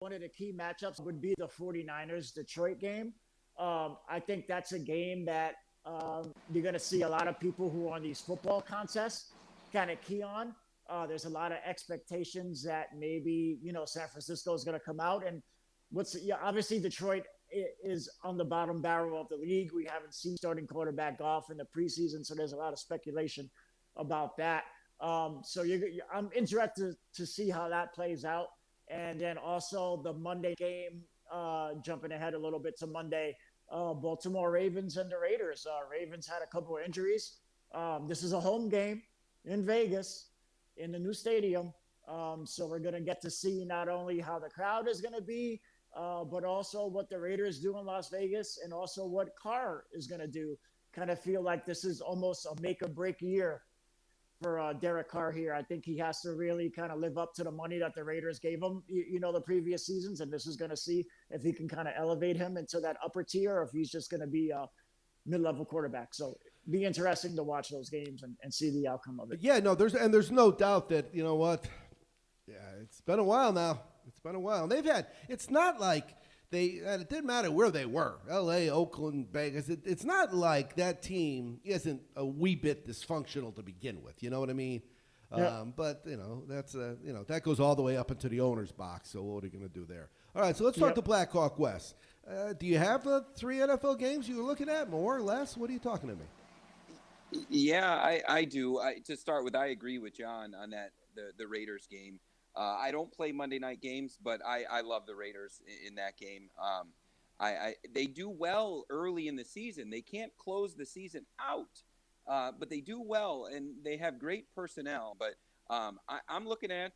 one of the key matchups would be the 49ers Detroit game. I think that's a game that you're going to see a lot of people who are on these football contests kind of key on. There's a lot of expectations that maybe, San Francisco is going to come out. And obviously Detroit is on the bottom barrel of the league. We haven't seen starting quarterback Goff in the preseason, so there's a lot of speculation about that. I'm interested to see how that plays out. And then also the Monday game, jumping ahead a little bit to Monday, Baltimore Ravens and the Raiders. Ravens had a couple of injuries. This is a home game in Vegas in the new stadium. So we're going to get to see not only how the crowd is going to be, but also what the Raiders do in Las Vegas and also what Carr is going to do. Kind of feel like this is almost a make or break year for Derek Carr here. I think he has to really kind of live up to the money that the Raiders gave him, the previous seasons. And this is going to see if he can kind of elevate him into that upper tier or if he's just going to be a mid-level quarterback. So be interesting to watch those games and see the outcome of it. Yeah, no, there's no doubt that, you know what? Yeah, it's been a while now. It's been a while. And it's not like it didn't matter where they were, L.A., Oakland, Vegas. It's not like that team isn't a wee bit dysfunctional to begin with. You know what I mean? Yeah. But, that's, that goes all the way up into the owner's box. So what are you going to do there? All right, so let's talk to Blackhawk West. Do you have the 3 NFL games you were looking at, more or less? What are you talking to me? Yeah, I do. To start with, I agree with John on that, the Raiders game. I don't play Monday night games, but I love the Raiders in that game. They do well early in the season. They can't close the season out, but they do well, and they have great personnel. But I'm looking at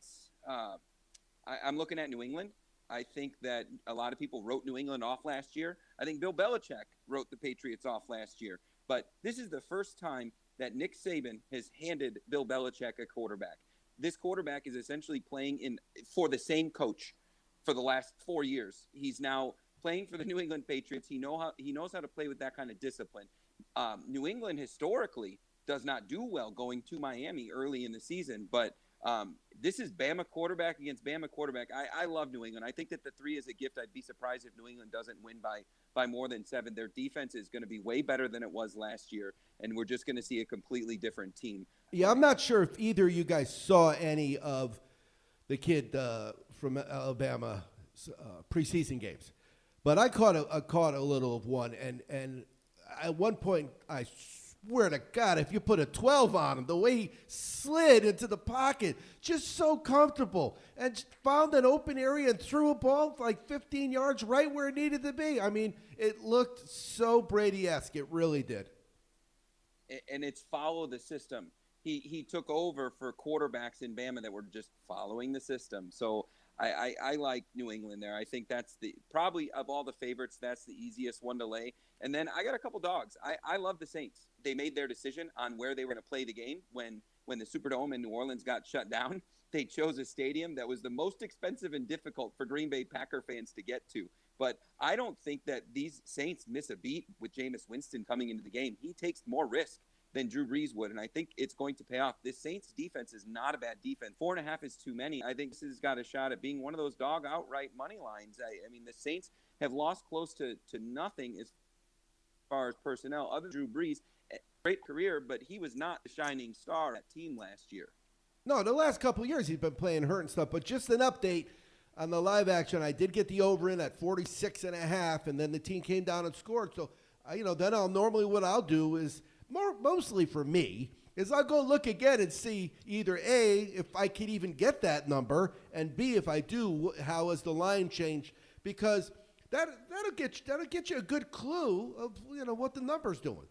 New England. I think that a lot of people wrote New England off last year. I think Bill Belichick wrote the Patriots off last year. But this is the first time that Nick Saban has handed Bill Belichick a quarterback. This quarterback is essentially playing for the same coach for the last 4 years. He's now playing for the New England Patriots. He knows how to play with that kind of discipline. New England historically does not do well going to Miami early in the season, but this is Bama quarterback against Bama quarterback. I love New England. I think that the 3 is a gift. I'd be surprised if New England doesn't win by more than 7. Their defense is going to be way better than it was last year, and we're just going to see a completely different team. Yeah, I'm not sure if either of you guys saw any of the kid from Alabama preseason games, but I caught a little of one, and at one point I swear to God, if you put a 12 on him, the way he slid into the pocket, just so comfortable, and found an open area and threw a ball like 15 yards right where it needed to be. I mean, it looked so Brady-esque. It really did. And it's follow the system. He took over for quarterbacks in Bama that were just following the system. So I like New England there. I think that's probably of all the favorites, that's the easiest one to lay. And then I got a couple dogs. I love the Saints. They made their decision on where they were going to play the game when the Superdome in New Orleans got shut down. They chose a stadium that was the most expensive and difficult for Green Bay Packer fans to get to. But I don't think that these Saints miss a beat with Jameis Winston coming into the game. He takes more risk than Drew Brees would, and I think it's going to pay off. This Saints defense is not a bad defense. 4.5 is too many. I think this has got a shot at being one of those dog outright money lines. I mean, the Saints have lost close to nothing as far as personnel other than Drew Brees. Great career, but he was not the shining star of that team last year. No, the last couple of years he's been playing hurt and stuff, but just an update on the live action. I did get the over in at 46.5, and then the team came down and scored. So, then what I'll do is, mostly for me, is I'll go look again and see either A, if I can even get that number, and B, if I do, how has the line changed? Because that'll get you a good clue of what the number's doing.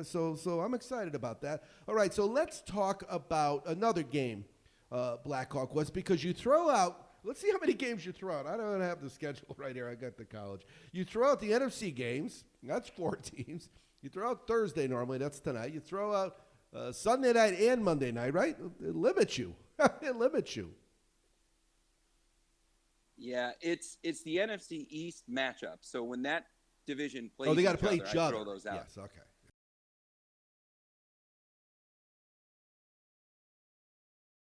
So I'm excited about that. All right, so let's talk about another game, Blackhawk West, because you throw out. Let's see how many games you throw out. I don't have the schedule right here. I got the college. You throw out the NFC games. That's 4 teams. You throw out Thursday normally. That's tonight. You throw out Sunday night and Monday night, right? It limits you. It limits you. Yeah, it's the NFC East matchup. So when that division plays they got to play each other. I throw those out. Yes, okay.